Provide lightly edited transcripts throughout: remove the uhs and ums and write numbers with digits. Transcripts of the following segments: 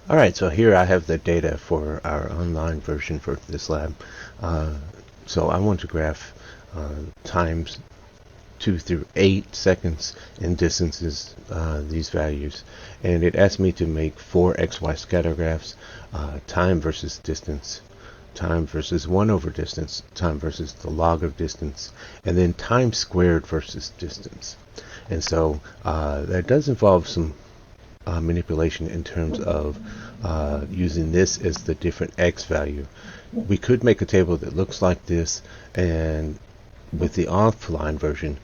Alright, so here I have the data for our online version for this lab. Uh, so I want to graph times 2 through 8 seconds in distances, these values. And it asked me to make 4 XY scatter graphs, time versus distance, time versus 1 over distance, time versus the log of distance, and then time squared versus distance. And so that does involve some manipulation in terms of using this as the different x value. We could make a table that looks like this, and with the offline version,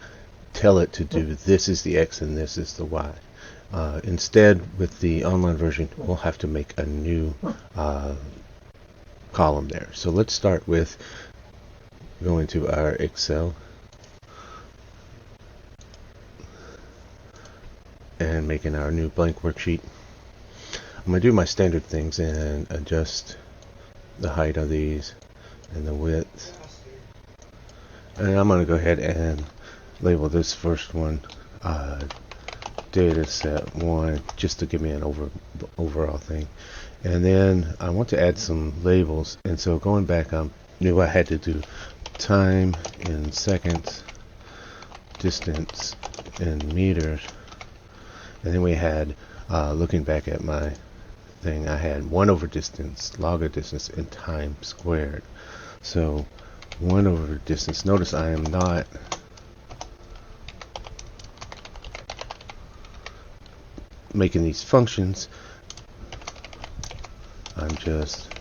tell it to do this is the x and this is the y. Instead, with the online version, we'll have to make a new column there. So let's start with going to our Excel and making our new blank worksheet. I'm going to do my standard things and adjust the height of these and the width. And I'm going to go ahead and label this first one data set 1, just to give me an overall thing. And then I want to add some labels, and so going back, I knew I had to do time in seconds, distance in meters, and then we had looking back at my thing, I had 1 over distance, log of distance, and time squared. So 1 over distance, notice I am not making these functions, I'm just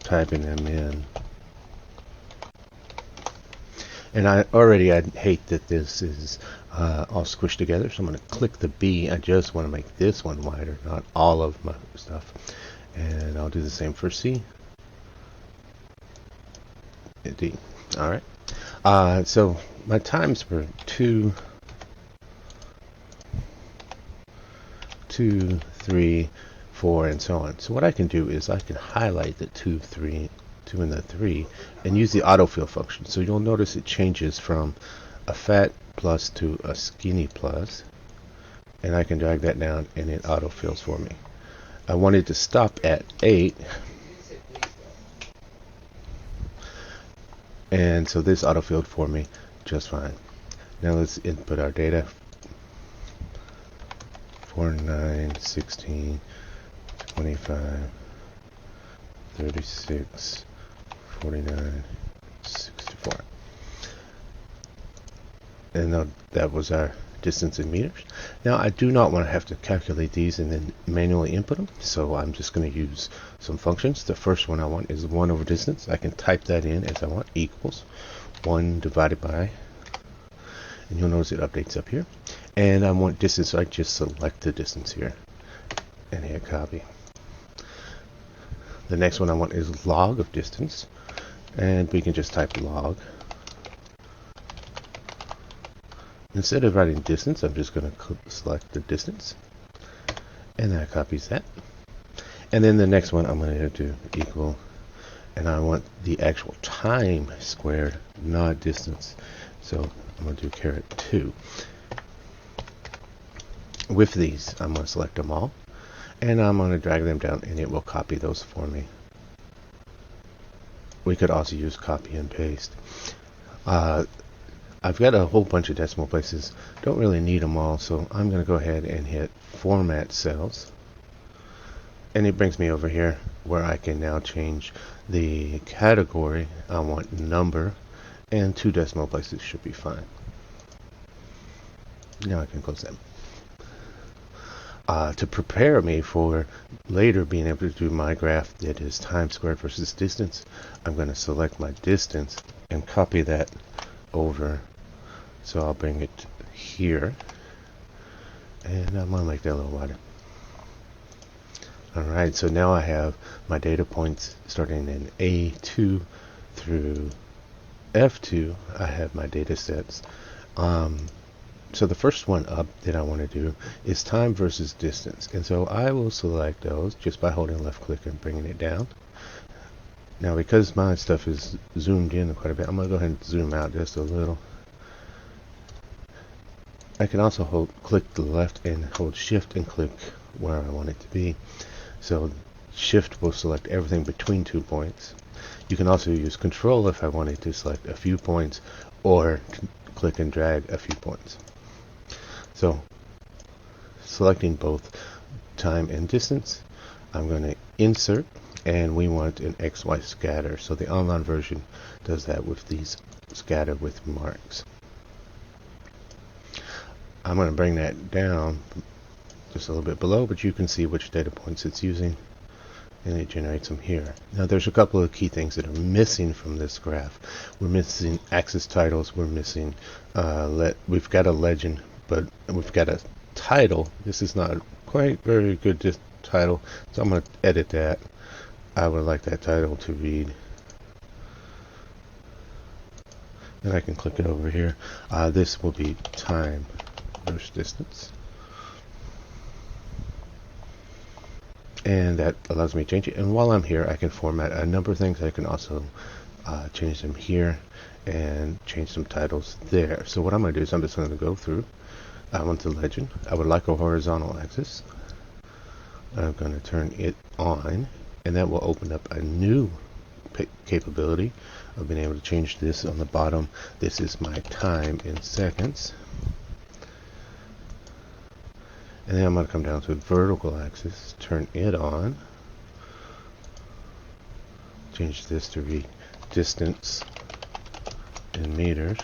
typing them in. And I hate that this is all squished together, so I'm going to click the B. I just want to make this one wider, not all of my stuff. And I'll do the same for C. And D. Alright. So my times were 2, 3, 4, and so on. So what I can do is I can highlight the 2, 2 and the 3 and use the autofill function. So you'll notice it changes from a fat plus to a skinny plus, and I can drag that down and it autofills for me. I wanted to stop at 8, and so this autofilled for me just fine. Now let's input our data. 4, 9, 16, 25, 36, 49, 64. And that was our distance in meters. Now I do not want to have to calculate these and then manually input them, so I'm just going to use some functions. The first one I want is 1 over distance. I can type that in as I want, equals 1 divided by, and you'll notice it updates up here. And I want distance, so I just select the distance here and hit copy. The next one I want is log of distance, and we can just type log. Instead of writing distance, I'm just going to select the distance, and that copies that. And then the next one I'm going to do equal, and I want the actual time squared, not distance. So I'm going to do caret 2. With these, I'm going to select them all, and I'm going to drag them down, and it will copy those for me. We could also use copy and paste. I've got a whole bunch of decimal places, don't really need them all, so I'm going to go ahead and hit Format Cells, and it brings me over here where I can now change the category. I want number, and 2 decimal places should be fine. Now I can close them. To prepare me for later being able to do my graph that is time squared versus distance, I'm going to select my distance and copy that over. So I'll bring it here, and I'm going to make that a little wider. Alright, so now I have my data points starting in A2 through F2. I have my data sets. So the first one up that I want to do is time versus distance. And so I will select those just by holding left click and bringing it down. Now because my stuff is zoomed in quite a bit, I'm going to go ahead and zoom out just a little. I can also click the left and hold shift and click where I want it to be. So shift will select everything between 2 points. You can also use control if I wanted to select a few points, or click and drag a few points. So selecting both time and distance, I'm going to insert, and we want an XY scatter. So the online version does that with these scatter with marks. I'm going to bring that down just a little bit below, but you can see which data points it's using, and it generates them here. Now there's a couple of key things that are missing from this graph. We're missing axis titles, we're missing, we've got a legend, but we've got a title. This is not quite very good title, so I'm going to edit that. I would like that title to read, and I can click it over here. This will be time versus distance, and that allows me to change it. And while I'm here, I can format a number of things. I can also change them here and change some titles there. So what I'm going to do is I'm just going to go through. I want the legend. I would like a horizontal axis. I'm going to turn it on, and that will open up a new capability of being able to change this on the bottom. This is my time in seconds. And then I'm going to come down to vertical axis, turn it on, change this to read distance in meters.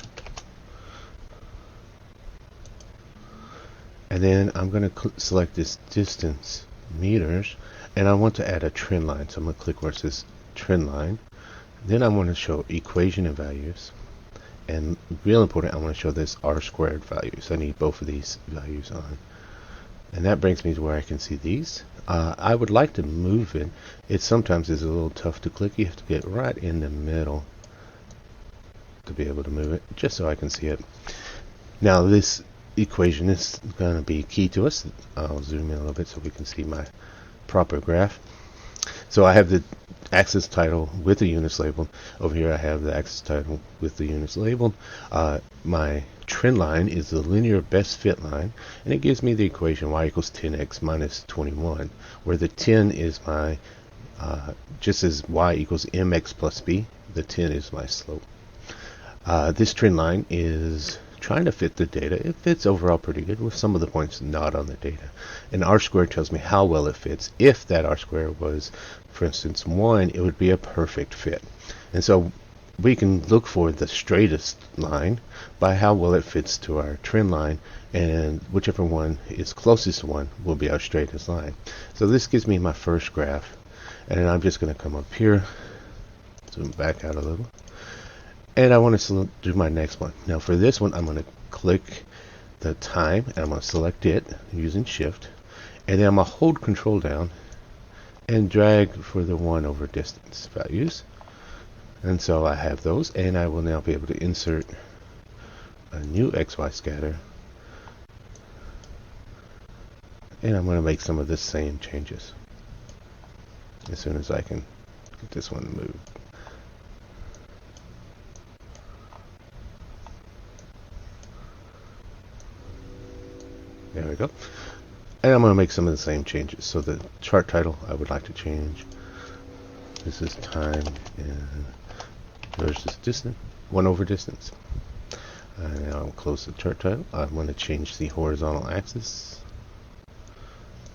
And then I'm going to select this distance meters, and I want to add a trend line. So I'm going to click where it says trend line. Then I want to show equation and values. And real important, I want to show this R squared values. I need both of these values on. And that brings me to where I can see these. I would like to move it. It sometimes is a little tough to click. You have to get right in the middle to be able to move it, just so I can see it. Now this equation is going to be key to us. I'll zoom in a little bit so we can see my proper graph. So I have the axis title with the units labeled. Over here I have the axis title with the units labeled. My trend line is the linear best fit line, and it gives me the equation y equals 10x minus 21, where the 10 is my, just as y equals mx plus b, the 10 is my slope. This trend line is trying to fit the data. It fits overall pretty good, with some of the points not on the data. And R squared tells me how well it fits. If that R squared was, for instance, 1, it would be a perfect fit. And so we can look for the straightest line by how well it fits to our trend line, and whichever one is closest to 1 will be our straightest line. So this gives me my first graph, and I'm just going to come up here, zoom back out a little, and I want to do my next one. Now for this one, I'm going to click the time, and I'm going to select it using shift, and then I'm going to hold control down and drag for the 1 over distance values. And so I have those, and I will now be able to insert a new XY scatter, and I'm going to make some of the same changes as soon as I can get this one moved. There we go. And I'm going to make some of the same changes. So the chart title I would like to change. This is time and versus distance, 1 over distance. Now I'll close the chart title. I'm going to change the horizontal axis.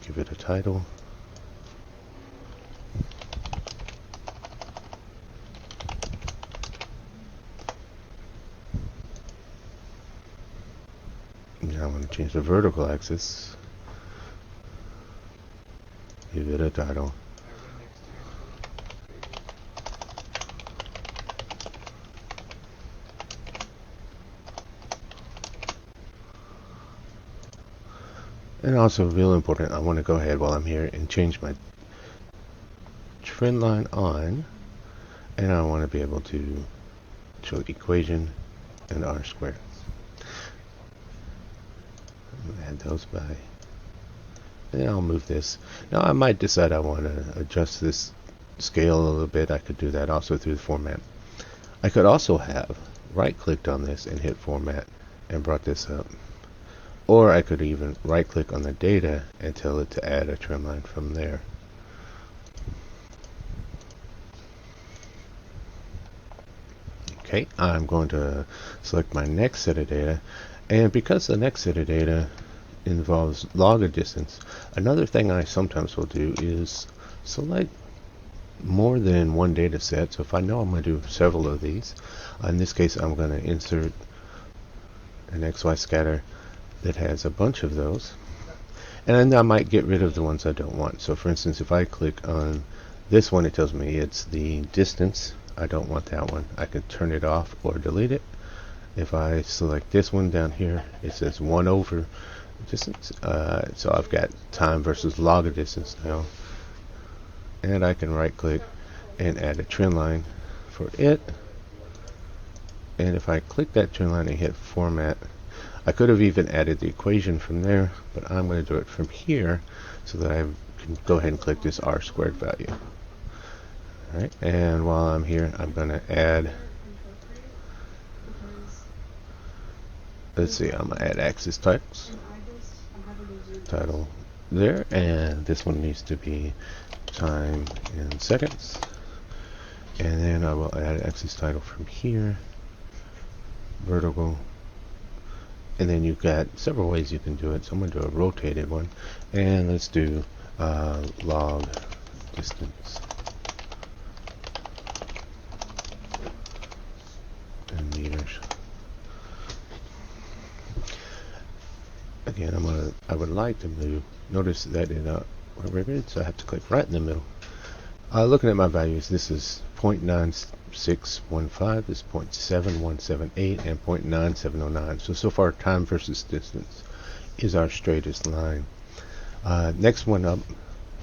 Give it a title. Now I'm going to change the vertical axis. Give it a title. And also, real important, I want to go ahead while I'm here and change my trend line on, and I want to be able to show equation and R squared. Add those by, and then I'll move this. Now I might decide I want to adjust this scale a little bit. I could do that also through the format. I could also have right clicked on this and hit format and brought this up or I could even right click on the data and tell it to add a trim line from there. Okay, I'm going to select my next set of data, and because the next set of data involves log a distance, another thing I sometimes will do is select more than one data set. So if I know I'm going to do several of these, in this case I'm going to insert an XY scatter that has a bunch of those, and then I might get rid of the ones I don't want. So for instance, if I click on this one, it tells me it's the distance. I don't want that one. I can turn it off or delete it. If I select this one down here, it says 1 over distance. So I've got time versus log of distance now. And I can right click and add a trend line for it. And if I click that trend line and hit format, I could have even added the equation from there, but I'm going to do it from here so that I can go ahead and click this r squared value. Alright, and while I'm here, I'm going to add, let's see, I'm going to add axis titles. Title there, and this one needs to be time in seconds. And then I will add axis title from here, vertical. And then you've got several ways you can do it. So I'm going to do a rotated one, and let's do log distance in meters. Again, I would like to move. Notice that it riveted, so I have to click right in the middle. Looking at my values, this is 0.9615, this is 0.7178, and 0.9709. So far, time versus distance is our straightest line. Next one up,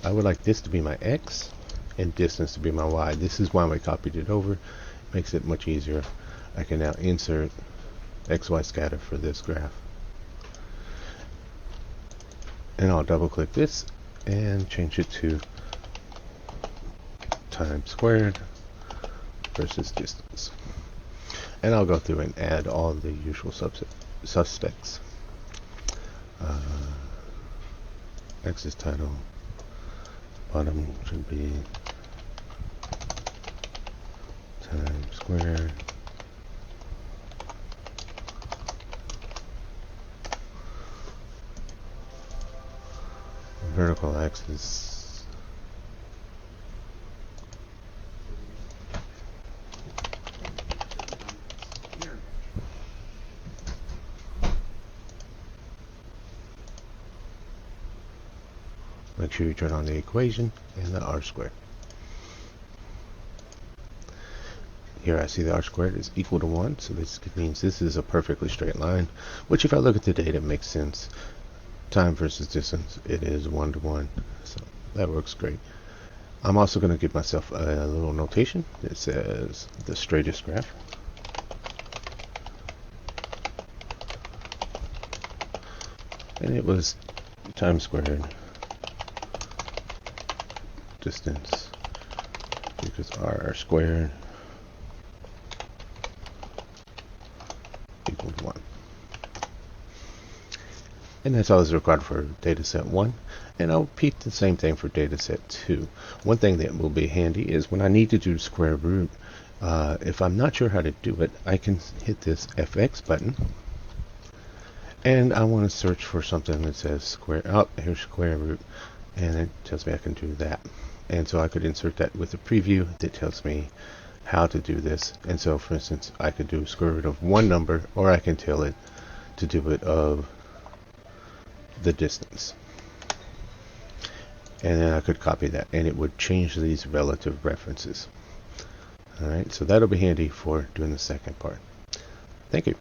I would like this to be my x and distance to be my y. This is why we copied it over. It makes it much easier. I can now insert XY scatter for this graph. And I'll double click this and change it to time squared versus distance. And I'll go through and add all the usual suspects. Axis title, bottom should be time squared. Vertical axis, make sure you turn on the equation and the r squared. Here I see the r squared is equal to 1, so this means this is a perfectly straight line, which if I look at the data makes sense. Time versus distance, it is 1 to 1, so that works great. I'm also going to give myself a little notation that says the straightest graph. And it was time squared distance because r squared equal to 1. And that's all is required for dataset 1. And I'll repeat the same thing for dataset 2. One thing that will be handy is when I need to do square root, if I'm not sure how to do it, I can hit this FX button. And I want to search for something that says square, oh, here's square root. And it tells me I can do that. And so I could insert that with a preview that tells me how to do this. And so for instance, I could do square root of one number, or I can tell it to do it of the distance, and then I could copy that and it would change these relative references. Alright, so that'll be handy for doing the second part. Thank you.